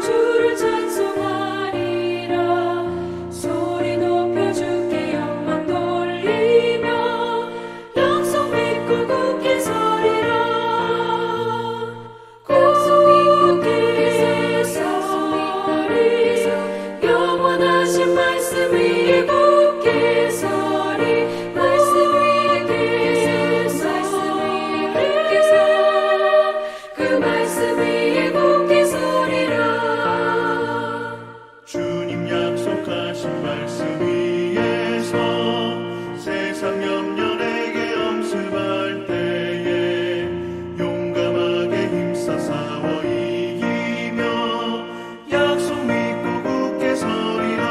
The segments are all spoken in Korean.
주를 찬송하리라. 소리 높여 주께 영광 돌리며 약속 믿고 굳게 서리라. 굳게 서리 영원하신 말씀 위에 굳게 서리. 말씀 위에 굳게 서 그 말씀 위에 굳게 서리라. 주님 약속하신 말씀 위에서 세상 염려에게 엄습할 때에 용감하게 힘써 싸워 이기며 약속 믿고 굳게 서리라.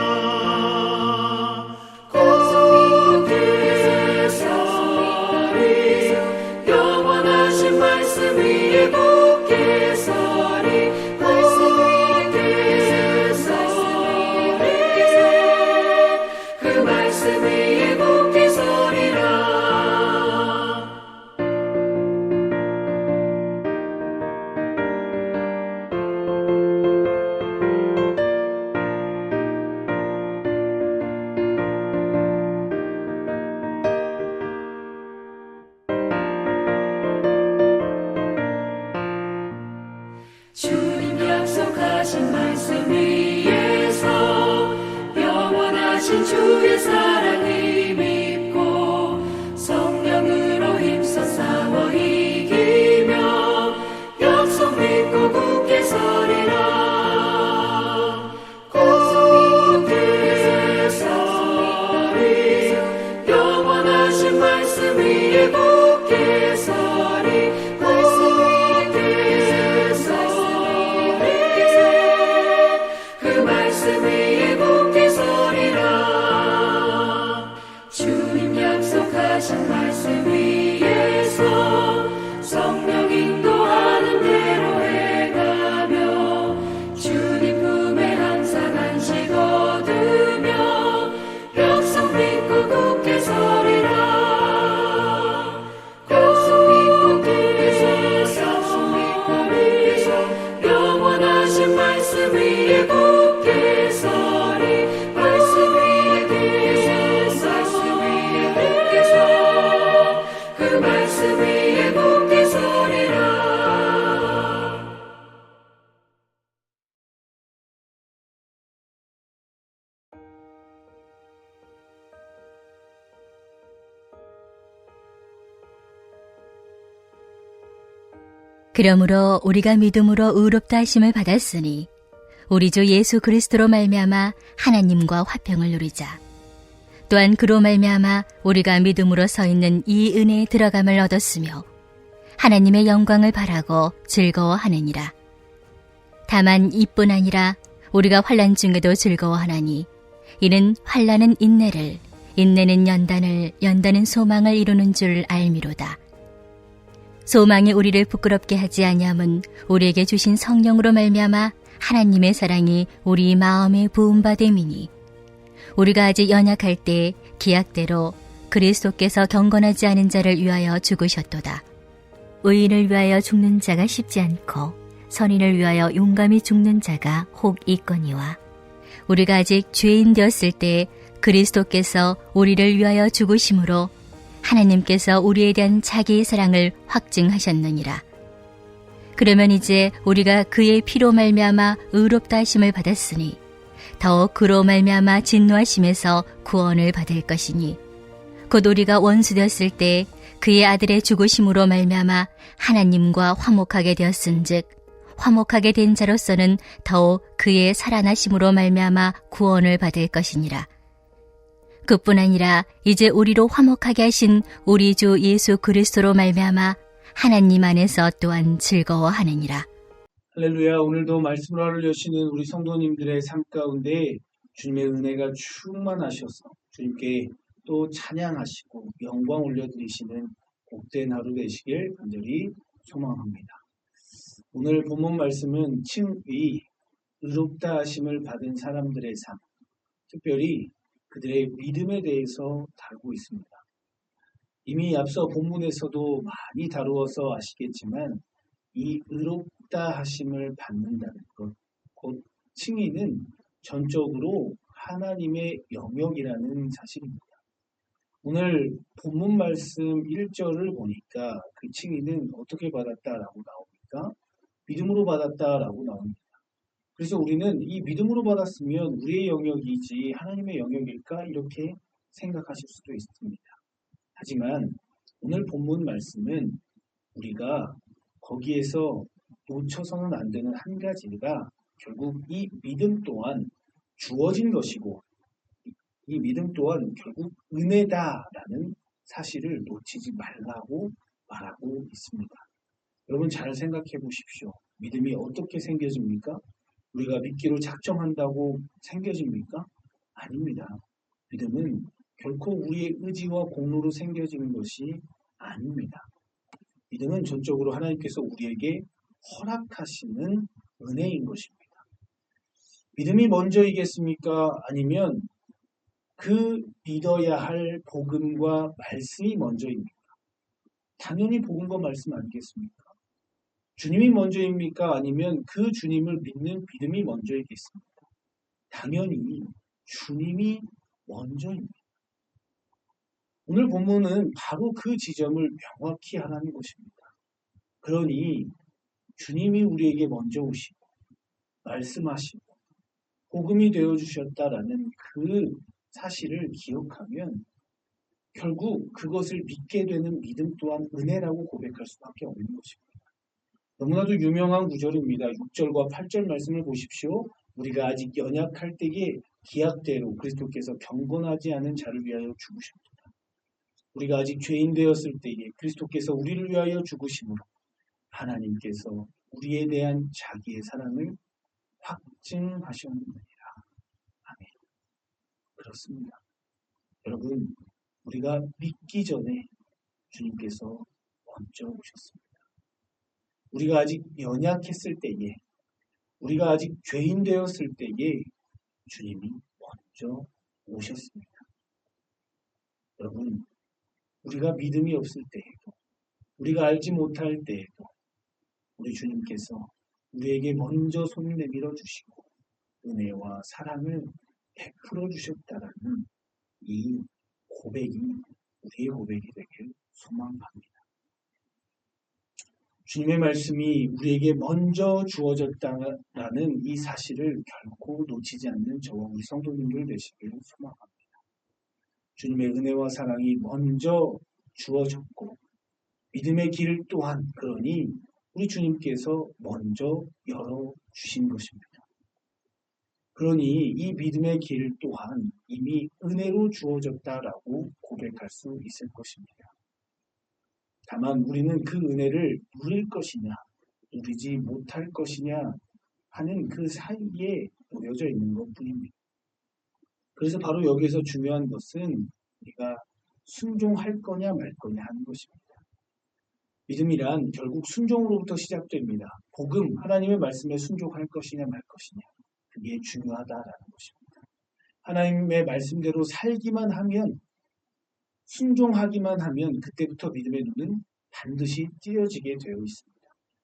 굳게 서리 영원하신 말씀 위에 굳게 서리. 말씀 위에 굳게 서리 그 말씀 위에 굳게 서리라. 주님 약속하신 말씀 위에서 영원하신 주의 사랑을 믿고 성령으로 힘써 싸워 이기며 약속 믿고 굳게 서리라. 굳게 서리 영원하신 말씀 위에 굳게 서리. 말씀 위에 굳게 서리 그 말씀 위에 굳게 서리라. 주님 약속하신 말씀 위에서 성령 인도하는 대로 행하며 주님 품에 항상 안식 얻으며 약속 믿고 굳게 서리라. 약속 믿고 굳게 서리 영원하신 말씀 위에 굳게 서리. 말씀 위에 굳게 서 그 말씀 위에 굳게 서리라. 그러므로 우리가 믿음으로 의롭다 하심을 받았으니 우리 주 예수 그리스도로 말미암아 하나님과 화평을 누리자. 또한 그로 말미암아 우리가 믿음으로 서 있는 이 은혜에 들어감을 얻었으며 하나님의 영광을 바라고 즐거워하느니라. 다만 이뿐 아니라 우리가 환난 중에도 즐거워하나니 이는 환난은 인내를, 인내는 연단을, 연단은 소망을 이루는 줄 알미로다. 소망이 우리를 부끄럽게 하지 아니함은 우리에게 주신 성령으로 말미암아 하나님의 사랑이 우리 마음에 부음받음이니 우리가 아직 연약할 때 기약대로 그리스도께서 경건하지 않은 자를 위하여 죽으셨도다. 의인을 위하여 죽는 자가 쉽지 않고 선인을 위하여 용감히 죽는 자가 혹 있거니와 우리가 아직 죄인 되었을 때 그리스도께서 우리를 위하여 죽으심으로 하나님께서 우리에 대한 자기의 사랑을 확증하셨느니라. 그러면 이제 우리가 그의 피로 말미암아 의롭다 하심을 받았으니 더욱 그로 말미암아 진노하심에서 구원을 받을 것이니 곧 우리가 원수되었을 때 그의 아들의 죽으심으로 말미암아 하나님과 화목하게 되었은즉 화목하게 된 자로서는 더욱 그의 살아나심으로 말미암아 구원을 받을 것이니라. 그뿐 아니라 이제 우리로 화목하게 하신 우리 주 예수 그리스도로 말미암아 하나님 안에서 또한 즐거워하느니라. 할렐루야. 오늘도 말씀을 알려주시는 우리 성도님들의 삶 가운데 주님의 은혜가 충만하셔서 주님께 또 찬양하시고 영광 올려드리시는 복된 하루 되시길 간절히 소망합니다. 오늘 본문 말씀은 칭의, 의롭다 하심을 받은 사람들의 삶, 특별히 그들의 믿음에 대해서 다루고 있습니다. 이미 앞서 본문에서도 많이 다루어서 아시겠지만 이 의롭다 하심을 받는다는 것, 곧 칭의는 전적으로 하나님의 영역이라는 사실입니다. 오늘 본문 말씀 1절을 보니까 그 칭의는 어떻게 받았다라고 나옵니까? 믿음으로 받았다라고 나옵니다. 그래서 우리는 이 믿음으로 받았으면 우리의 영역이지 하나님의 영역일까? 이렇게 생각하실 수도 있습니다. 하지만 오늘 본문 말씀은 우리가 거기에서 놓쳐서는 안 되는 한 가지가 결국 이 믿음 또한 주어진 것이고 이 믿음 또한 결국 은혜다라는 사실을 놓치지 말라고 말하고 있습니다. 여러분 잘 생각해 보십시오. 믿음이 어떻게 생겨집니까? 우리가 믿기로 작정한다고 생겨집니까? 아닙니다. 믿음은 결코 우리의 의지와 공로로 생겨지는 것이 아닙니다. 믿음은 전적으로 하나님께서 우리에게 허락하시는 은혜인 것입니다. 믿음이 먼저이겠습니까? 아니면 그 믿어야 할 복음과 말씀이 먼저입니까? 당연히 복음과 말씀 아니겠습니까? 주님이 먼저입니까? 아니면 그 주님을 믿는 믿음이 먼저이겠습니까? 당연히 주님이 먼저입니다. 오늘 본문은 바로 그 지점을 명확히 하라는 것입니다. 그러니 주님이 우리에게 먼저 오시고 말씀하시고 복음이 되어주셨다라는 그 사실을 기억하면 결국 그것을 믿게 되는 믿음 또한 은혜라고 고백할 수밖에 없는 것입니다. 너무나도 유명한 구절입니다. 6절과 8절 말씀을 보십시오. 우리가 아직 연약할 때에 기약대로 그리스도께서 경건하지 않은 자를 위하여 죽으십니다. 우리가 아직 죄인 되었을 때에 그리스도께서 우리를 위하여 죽으심으로 하나님께서 우리에 대한 자기의 사랑을 확증하셨느니라. 아멘. 그렇습니다. 여러분, 우리가 믿기 전에 주님께서 먼저 오셨습니다. 우리가 아직 연약했을 때에, 우리가 아직 죄인 되었을 때에 주님이 먼저 오셨습니다. 여러분, 우리가 믿음이 없을 때에도, 우리가 알지 못할 때에도 우리 주님께서 우리에게 먼저 손 내밀어 주시고 은혜와 사랑을 베풀어 주셨다라는 이 고백이 우리의 고백이 되길 소망합니다. 주님의 말씀이 우리에게 먼저 주어졌다라는 이 사실을 결코 놓치지 않는 저와 우리 성도님들 되시길 소망합니다. 주님의 은혜와 사랑이 먼저 주어졌고 믿음의 길 또한 그러니 우리 주님께서 먼저 열어주신 것입니다. 그러니 이 믿음의 길 또한 이미 은혜로 주어졌다라고 고백할 수 있을 것입니다. 다만 우리는 그 은혜를 누릴 것이냐, 누리지 못할 것이냐 하는 그 사이에 놓여져 있는 것 뿐입니다. 그래서 바로 여기서 중요한 것은 우리가 순종할 거냐 말 거냐 하는 것입니다. 믿음이란 결국 순종으로부터 시작됩니다. 복음, 하나님의 말씀에 순종할 것이냐 말 것이냐. 그게 중요하다라는 것입니다. 하나님의 말씀대로 살기만 하면, 순종하기만 하면 그때부터 믿음의 눈은 반드시 띄어지게 되어 있습니다.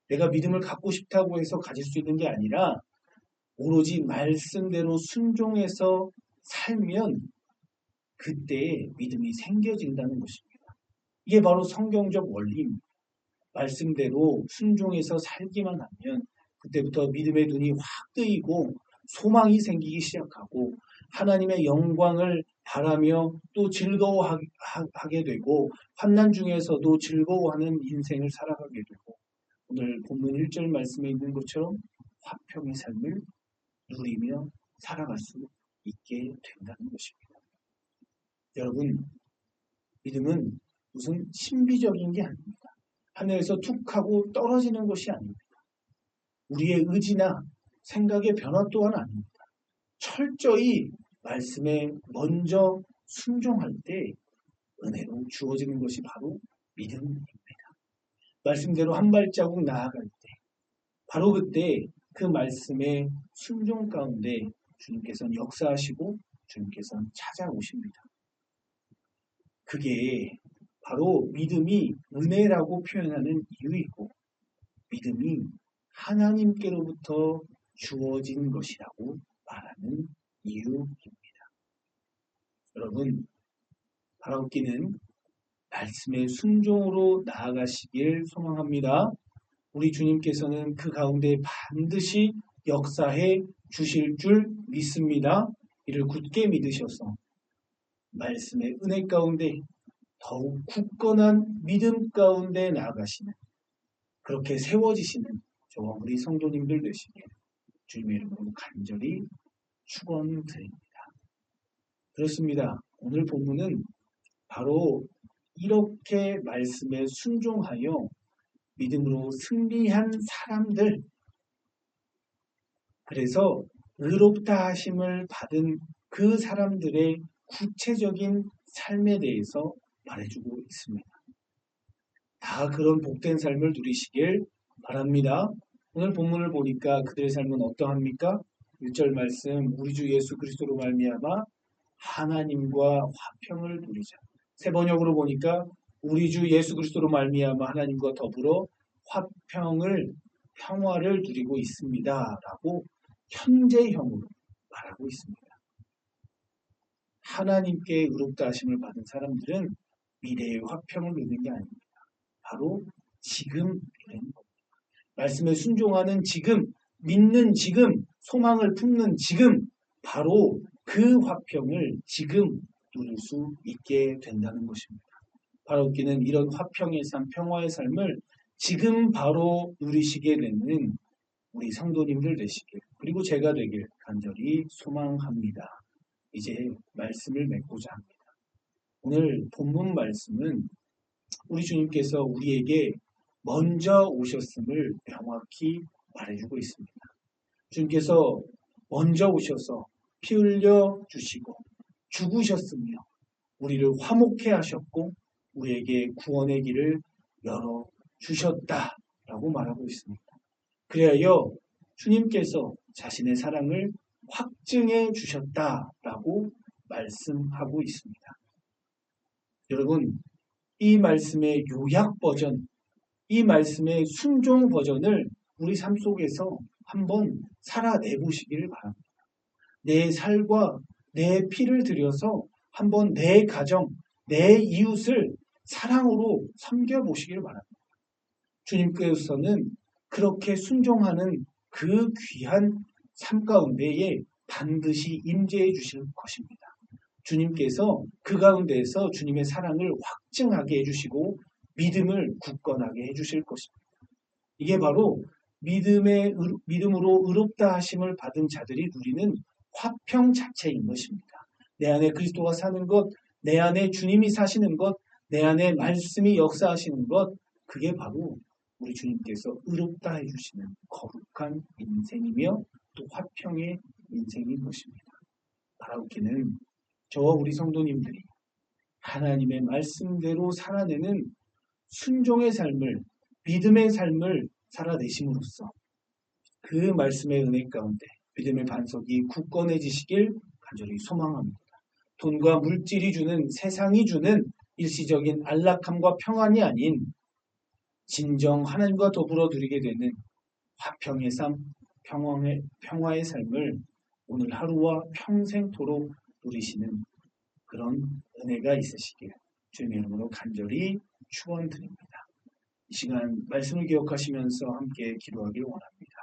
내가 믿음을 갖고 싶다고 해서 가질 수 있는 게 아니라 오로지 말씀대로 순종해서 살면 그때 믿음이 생겨진다는 것입니다. 이게 바로 성경적 원리입니다. 말씀대로 순종해서 살기만 하면 그때부터 믿음의 눈이 확 뜨이고 소망이 생기기 시작하고 하나님의 영광을 바라며 또 즐거워하게 되고 환난 중에서도 즐거워하는 인생을 살아가게 되고 오늘 본문 1절 말씀에 있는 것처럼 화평의 삶을 누리며 살아갈 수 있게 된다는 것입니다. 여러분, 믿음은 무슨 신비적인 게 아닙니다. 하늘에서 툭 하고 떨어지는 것이 아닙니다. 우리의 의지나 생각의 변화 또한 아닙니다. 철저히 말씀에 먼저 순종할 때 은혜로 주어지는 것이 바로 믿음입니다. 말씀대로 한 발자국 나아갈 때 바로 그때 그 말씀의 순종 가운데 주님께서는 역사하시고 주님께서는 찾아오십니다. 그게 바로 믿음이 은혜라고 표현하는 이유이고 믿음이 하나님께로부터 주어진 것이라고 말하는 이유입니다. 여러분, 바라옵기는 말씀의 순종으로 나아가시길 소망합니다. 우리 주님께서는 그 가운데 반드시 역사해 주실 줄 믿습니다. 이를 굳게 믿으셔서 말씀의 은혜 가운데 더욱 굳건한 믿음 가운데 나아가시는, 그렇게 세워지시는 저와 우리 성도님들 되시길 주님의 이름으로 간절히 축원드립니다. 그렇습니다. 오늘 본문은 바로 이렇게 말씀에 순종하여 믿음으로 승리한 사람들, 그래서 의롭다 하심을 받은 그 사람들의 구체적인 삶에 대해서 말해주고 있습니다. 다 그런 복된 삶을 누리시길 바랍니다. 오늘 본문을 보니까 그들의 삶은 어떠합니까? 1절 말씀, 우리 주 예수 그리스도로 말미암아 하나님과 화평을 누리자. 세 번역으로 보니까 우리 주 예수 그리스도로 말미암아 하나님과 더불어 화평을, 평화를 누리고 있습니다. 라고 현재형으로 말하고 있습니다. 하나님께 의롭다 하심을 받은 사람들은 미래의 화평을 누리는 게 아닙니다. 바로 지금 누리는 겁니다. 말씀에 순종하는 지금, 믿는 지금, 소망을 품는 지금, 바로 그 화평을 지금 누릴 수 있게 된다는 것입니다. 바라옵기는 이런 화평의 삶, 평화의 삶을 지금 바로 누리시게 되는 우리 성도님들 되시길, 그리고 제가 되길 간절히 소망합니다. 이제 말씀을 맺고자 합니다. 오늘 본문 말씀은 우리 주님께서 우리에게 먼저 오셨음을 명확히 말해주고 있습니다. 주님께서 먼저 오셔서 피 흘려 주시고 죽으셨으며 우리를 화목해 하셨고 우리에게 구원의 길을 열어 주셨다라고 말하고 있습니다. 그리하여 주님께서 자신의 사랑을 확증해 주셨다라고 말씀하고 있습니다. 여러분, 이 말씀의 요약 버전, 이 말씀의 순종 버전을 우리 삶 속에서 한번 살아내 보시기를 바랍니다. 내 살과 내 피를 들여서 한번 내 가정, 내 이웃을 사랑으로 섬겨보시기를 바랍니다. 주님께서는 그렇게 순종하는 그 귀한 삶 가운데에 반드시 임재해 주실 것입니다. 주님께서 그 가운데에서 주님의 사랑을 확증하게 해주시고 믿음을 굳건하게 해주실 것입니다. 이게 바로 믿음으로 의롭다 하심을 받은 자들이 누리는 화평 자체인 것입니다. 내 안에 그리스도가 사는 것, 내 안에 주님이 사시는 것, 내 안에 말씀이 역사하시는 것, 그게 바로 우리 주님께서 의롭다 해주시는 거룩한 인생이며 또 화평의 인생인 것입니다. 바라옵기는 저와 우리 성도님들이 하나님의 말씀대로 살아내는 순종의 삶을, 믿음의 삶을 살아내심으로써 그 말씀의 은혜 가운데 믿음의 반석이 굳건해지시길 간절히 소망합니다. 돈과 물질이 주는, 세상이 주는 일시적인 안락함과 평안이 아닌 진정 하나님과 더불어 누리게 되는 화평의 삶, 평화의 삶을 오늘 하루와 평생토록 누리시는 그런 은혜가 있으시길 주님의 이름으로 간절히 축원드립니다. 이 시간 말씀을 기억하시면서 함께 기도하길 원합니다.